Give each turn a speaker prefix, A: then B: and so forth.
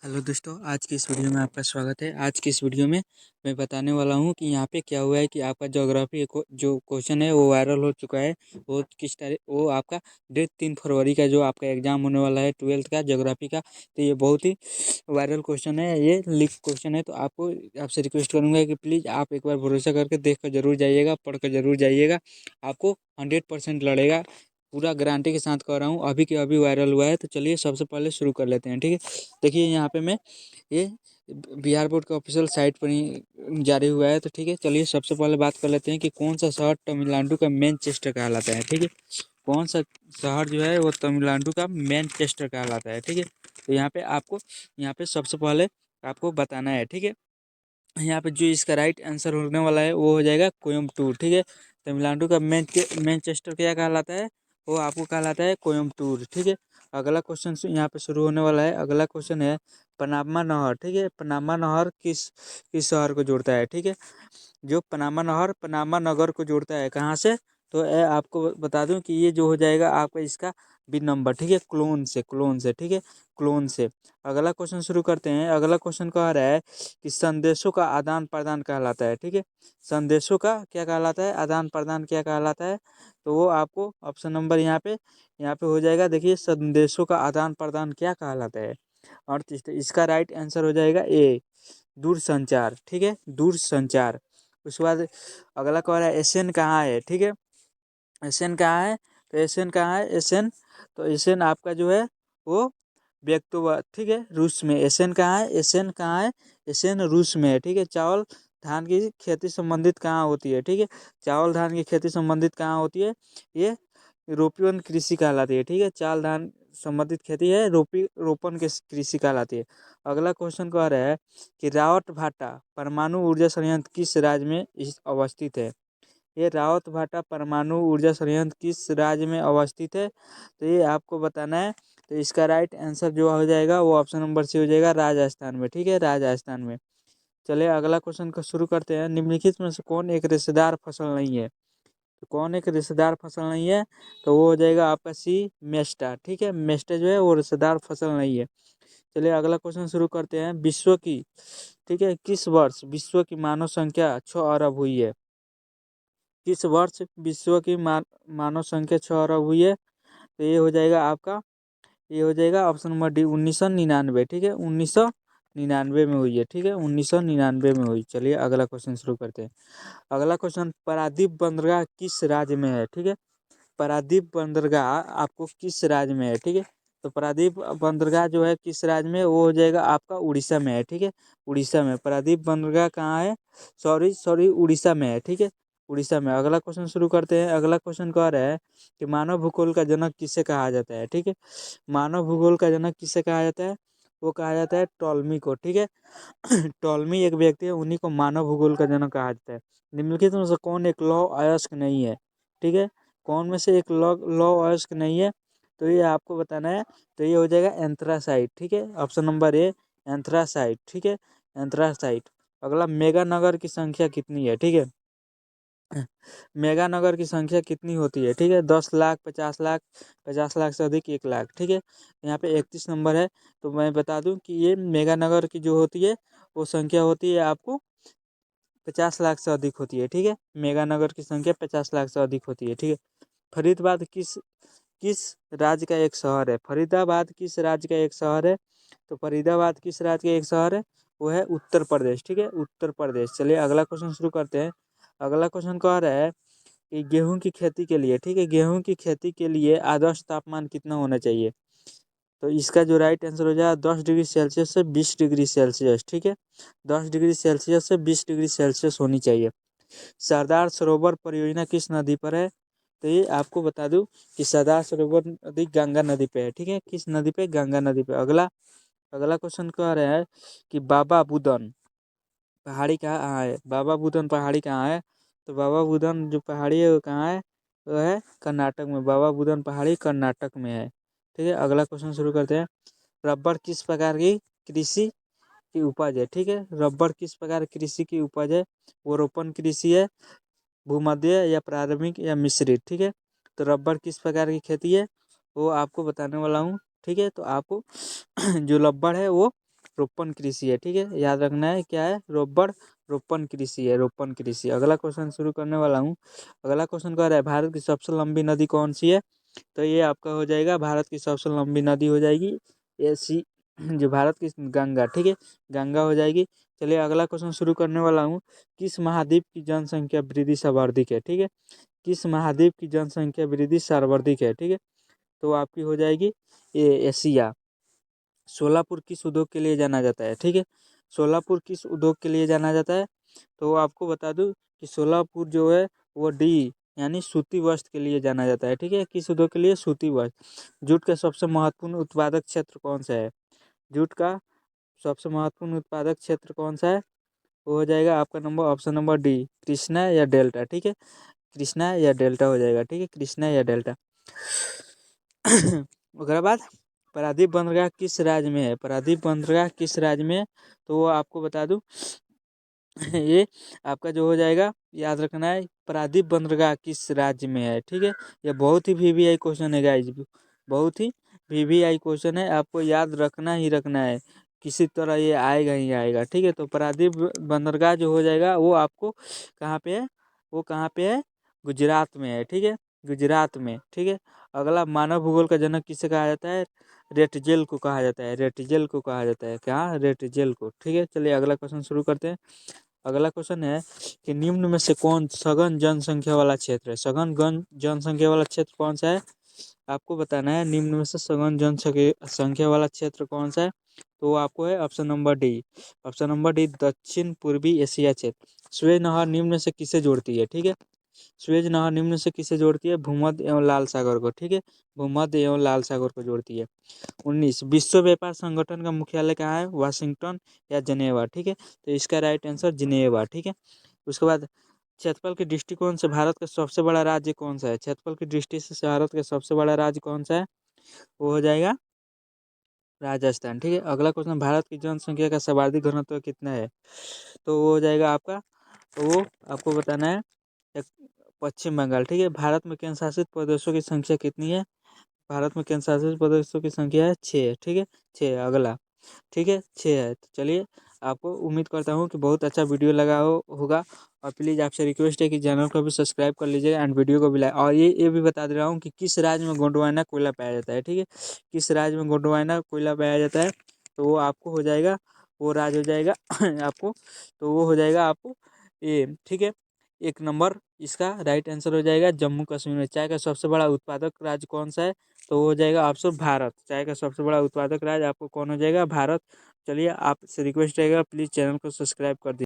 A: Hello दोस्तों, आज की इस वीडियो में आपका स्वागत है। आज की इस वीडियो में मैं बताने वाला हूं कि यहाँ पे क्या हुआ है कि आपका ज्योग्राफी जो क्वेश्चन है वो वायरल हो चुका है। वो आपका डेट 3 फरवरी का जो आपका एग्जाम होने वाला है 12th का ज्योग्राफी का। तो ये बहुत ही वायरल क्वेश्चन है, ये लीक क्वेश्चन है। तो आपसे रिक्वेस्ट करूँगा कि प्लीज़ आप एक बार भरोसा करके देख कर जरूर जाइएगा, पढ़ कर जरूर जाइएगा। आपको 100% लड़ेगा, पूरा गारंटी के साथ कह रहा हूँ। अभी के अभी वायरल हुआ है। तो चलिए सबसे पहले शुरू कर लेते हैं, ठीक है। देखिए यहाँ पे मैं ये बिहार बोर्ड का ऑफिशियल साइट पर ही जारी हुआ है। तो ठीक है, चलिए सबसे पहले बात कर लेते हैं कि कौन सा शहर तमिलनाडु का मैनचेस्टर कहलाता है, ठीक है। कौन सा शहर जो है वो तमिलनाडु का मैनचेस्टर कहलाता है, ठीक है। तो यहाँ पे सबसे पहले आपको बताना है, ठीक है। यहाँ पे जो इसका राइट आंसर होने वाला है वो हो जाएगा कोयम्बटूर, ठीक है। तमिलनाडु का मैनचेस्टर क्या कहलाता है, वो आपको कहलाता है कोयम्बटूर, ठीक है। अगला क्वेश्चन यहाँ पे शुरू होने वाला है। अगला क्वेश्चन है पनामा नहर, ठीक है। पनामा नहर किस किस शहर को जोड़ता है, ठीक है। जो पनामा नहर पनामा नगर को जोड़ता है कहाँ से, तो आपको बता दूं कि ये जो हो जाएगा आपका इसका बी नंबर, ठीक है। क्लोन से, ठीक है। क्लोन से। अगला क्वेश्चन शुरू करते हैं। अगला क्वेश्चन कह रहा है कि संदेशों का आदान प्रदान कहलाता है, ठीक है। संदेशों का क्या कहलाता है, आदान प्रदान क्या कहलाता है, तो वो आपको ऑप्शन नंबर यहाँ पे हो जाएगा। देखिए, संदेशों का आदान प्रदान क्या कहलाता है, और इसका राइट आंसर हो जाएगा ए, दूरसंचार, ठीक है। दूरसंचार। उसके बाद अगला कह रहा है एशियन कहाँ है, ठीक है। एशियन कहाँ है, तो एशियन कहाँ है, एशियन तो एशियन आपका जो है वो व्यक्तोवा, ठीक है, रूस में। एशियन कहाँ है, एशियन कहाँ है, एशियन रूस में है, ठीक है। चावल धान की खेती संबंधित कहाँ होती है, ठीक है। चावल धान की खेती संबंधित कहाँ होती है, ये रोपियन कृषि कहलाती है, ठीक है। चावल धान संबंधित खेती है रोपन के कृषि कहलाती है। अगला क्वेश्चन कह रहा है कि रावत भाटा परमाणु ऊर्जा संयंत्र किस राज्य में अवस्थित है। ये रावत भाटा परमाणु ऊर्जा संयंत्र किस राज्य में अवस्थित है, तो ये आपको बताना है। तो इसका राइट आंसर जो हो जाएगा वो ऑप्शन नंबर सी हो जाएगा, राजस्थान में, ठीक है, राजस्थान में। चलिए अगला क्वेश्चन को शुरू करते हैं। निम्नलिखित में से कौन एक रेशेदार फसल नहीं है, तो कौन एक रेशेदार फसल नहीं है, तो वो हो जाएगा आपका सी, मेस्टा, ठीक है। मेस्टा जो है वो रेशेदार फसल नहीं है। चलिए अगला क्वेश्चन शुरू करते हैं। विश्व की, ठीक है, किस वर्ष विश्व की मानव संख्या 6 अरब हुई है। किस वर्ष विश्व की मानव संख्या 6 अरब हुई है, तो ये हो जाएगा ऑप्शन नंबर डी, 1999, ठीक है। 1999 में हुई है, ठीक है। 1999 में हुई। चलिए अगला क्वेश्चन शुरू करते हैं। अगला क्वेश्चन, पारादीप बंदरगाह किस राज्य में है, ठीक है। पारादीप बंदरगाह आपको किस राज्य में है, ठीक है। तो पारादीप बंदरगाह जो है किस राज्य में, वो हो जाएगा आपका उड़ीसा में है, ठीक है। उड़ीसा में पारादीप बंदरगाह कहाँ है, सॉरी सॉरी उड़ीसा में है, ठीक है। उड़ीसा में। अगला क्वेश्चन शुरू करते हैं। अगला क्वेश्चन कह रहा है कि मानव भूगोल का जनक किसे कहा जाता है, ठीक है। मानव भूगोल का जनक किसे कहा जाता है, वो कहा जाता है टॉलमी को, ठीक है। टॉलमी एक व्यक्ति है, उन्हीं को मानव भूगोल का जनक कहा जाता है। निम्नलिखित में से कौन एक लौ अयस्क नहीं है, ठीक है। कौन में से एक लौ लौ अयस्क नहीं है, तो ये आपको बताना है। तो ये हो जाएगा एंथ्रासाइट, ठीक है। ऑप्शन नंबर ए, एंथ्रासाइट, ठीक है। एंथ्रासाइट। अगला, मेगा नगर की संख्या कितनी है, ठीक है। मेगा नगर की संख्या कितनी होती है, ठीक है। 10 लाख, 50 लाख, 50 लाख से अधिक 1 लाख, ठीक है। यहाँ पे 31 नंबर है। तो मैं बता दूं कि ये मेगा नगर की जो होती है वो संख्या होती है आपको 50 लाख से अधिक होती है, ठीक है। मेगा नगर की संख्या 50 लाख से अधिक होती है, ठीक है। फरीदाबाद किस किस राज्य का एक शहर है, फरीदाबाद किस राज्य का एक शहर है, तो फरीदाबाद किस राज्य का एक शहर है, वो है उत्तर प्रदेश, ठीक है। उत्तर प्रदेश। चलिए अगला क्वेश्चन शुरू करते हैं। अगला क्वेश्चन कह रहा है कि गेहूं की खेती के लिए, ठीक है, गेहूं की खेती के लिए आदर्श तापमान कितना होना चाहिए, तो इसका जो राइट आंसर हो जाएगा 10 डिग्री सेल्सियस से 20 डिग्री सेल्सियस, ठीक है। 10 डिग्री सेल्सियस से 20 डिग्री सेल्सियस होनी चाहिए। सरदार सरोवर परियोजना किस नदी पर है, तो ये आपको बता दूं कि सरदार सरोवर नदी गंगा नदी पे है, ठीक है। किस नदी पे, गंगा नदी पे। अगला अगला क्वेश्चन कह रहा है कि बाबा बुदन पहाड़ी कहाँ है, बाबा बुदन पहाड़ी कहाँ है, तो बाबा बुदन जो पहाड़ी है वो कहाँ है, वो है कर्नाटक में। बाबा बुदन पहाड़ी कर्नाटक में है, ठीक है। अगला क्वेश्चन शुरू करते हैं। रबर किस प्रकार की कृषि की उपज है, ठीक है। रबर किस प्रकार कृषि की उपज है, वो रोपण कृषि है, भूमध्य या प्रारंभिक या मिश्रित, ठीक है। तो रबर किस प्रकार की खेती है वो आपको बताने वाला हूँ, ठीक है। तो आपको जो रबर है वो रोपण कृषि है। ठीक है, याद रखना है क्या है, रोपण कृषि है, रोपण कृषि। अगला क्वेश्चन शुरू करने वाला हूँ। अगला क्वेश्चन कह रहा है भारत की सबसे लंबी नदी कौन सी है? तो ये आपका हो जाएगा, भारत की सबसे लंबी नदी हो जाएगी ऐसी जो भारत की गंगा। ठीक है, गंगा हो जाएगी। चलिए अगला क्वेश्चन शुरू करने वाला हूँ। किस महाद्वीप की जनसंख्या वृद्धि सर्वाधिक है? ठीक है, किस महाद्वीप की जनसंख्या वृद्धि सर्वाधिक है? ठीक है, तो आपकी हो जाएगी ये एशिया। सोलापुर किस उद्योग के लिए जाना जाता है? ठीक है, सोलापुर किस उद्योग के लिए जाना जाता है? तो आपको बता दूं कि सोलापुर जो है वो डी यानी सूती वस्त्र के लिए जाना जाता है। ठीक है, किस उद्योग के लिए? सूती वस्त्र। जूट का सबसे महत्वपूर्ण उत्पादक क्षेत्र कौन सा है? जूट का सबसे महत्वपूर्ण उत्पादक क्षेत्र कौन सा है? वो हो जाएगा आपका number option number D, Krishna या डेल्टा। ठीक है, कृष्णा या डेल्टा हो जाएगा। ठीक है, कृष्णा या डेल्टा। उसके बाद पारादीप बंदरगाह किस राज्य में है? पारादीप बंदरगाह किस राज्य में है? तो वो आपको बता दूं ये आपका जो हो जाएगा, याद रखना है, पारादीप बंदरगाह किस राज्य में है। ठीक है, ये बहुत ही वीवीआई क्वेश्चन है गाइज, बहुत ही वीवीआई क्वेश्चन है, आपको याद रखना ही रखना है, किसी तरह ये आएगा ही आएगा। ठीक है, तो पारादीप बंदरगाह जो हो जाएगा वो आपको कहाँ पे है? वो कहाँ पे है? गुजरात में है। ठीक है, गुजरात में। ठीक है, अगला मानव भूगोल का जनक किसे कहा जाता है? रेटजेल को कहा जाता है, रेटजेल को कहा जाता है। क्या? रेटजेल को। ठीक है, चलिए अगला क्वेश्चन शुरू करते हैं। अगला क्वेश्चन है कि निम्न में से कौन सघन जनसंख्या वाला क्षेत्र है? सघन जनसंख्या वाला क्षेत्र कौन सा है? आपको बताना है निम्न में से सघन जनसंख्या वाला क्षेत्र कौन सा है? तो वो आपको है option number D, option number D, दक्षिण पूर्वी एशिया क्षेत्र। सुएज नहर निम्न में से किसे जोड़ती है? ठीक है, सुएज नहर निम्न से किसे जोड़ती है? भूमध्य एवं लाल सागर को। ठीक है, भूमध्य एवं लाल सागर को जोड़ती है। 19, विश्व व्यापार संगठन का मुख्यालय कहाँ है? वाशिंगटन या जनेवा? ठीक है, तो इसका राइट आंसर जिनेवा। ठीक है, उसके बाद क्षेत्रफल के दृष्टिकोण से भारत का सबसे बड़ा राज्य कौन सा है? क्षेत्रफल की दृष्टि से भारत का सबसे बड़ा राज्य कौन सा है? वो हो जाएगा राजस्थान। ठीक है, अगला क्वेश्चन, भारत की जनसंख्या का सर्वाधिक घनत्व कितना है? तो वो हो जाएगा आपका, तो वो आपको बताना है एक पश्चिम बंगाल। ठीक है, भारत में केंद्र शासित प्रदेशों की संख्या कितनी है? भारत में केंद्र शासित प्रदेशों की संख्या है 6। ठीक है, 6 अगला। ठीक है, 6 है। तो चलिए, आपको उम्मीद करता हूँ कि बहुत अच्छा वीडियो लगा होगा, और प्लीज़ आपसे रिक्वेस्ट है कि चैनल को भी सब्सक्राइब कर लीजिए एंड वीडियो को भी लाइक। और ये भी बता दे रहा हूँ कि किस राज्य में गोंडवाना कोयला पाया जाता है। ठीक है, किस राज्य में गोंडवाना कोयला पाया जाता है? तो वो आपको हो जाएगा, वो राज्य हो जाएगा आपको, तो वो हो जाएगा आपको ये। ठीक है, एक नंबर इसका राइट आंसर हो जाएगा जम्मू कश्मीर में। चाय का सबसे बड़ा उत्पादक राज्य कौन सा है? तो हो जाएगा ऑप्शन भारत। चाय का सबसे बड़ा उत्पादक राज्य आपको कौन हो जाएगा? भारत। चलिए, आपसे रिक्वेस्ट रहेगा प्लीज़ चैनल को सब्सक्राइब कर दीजिए।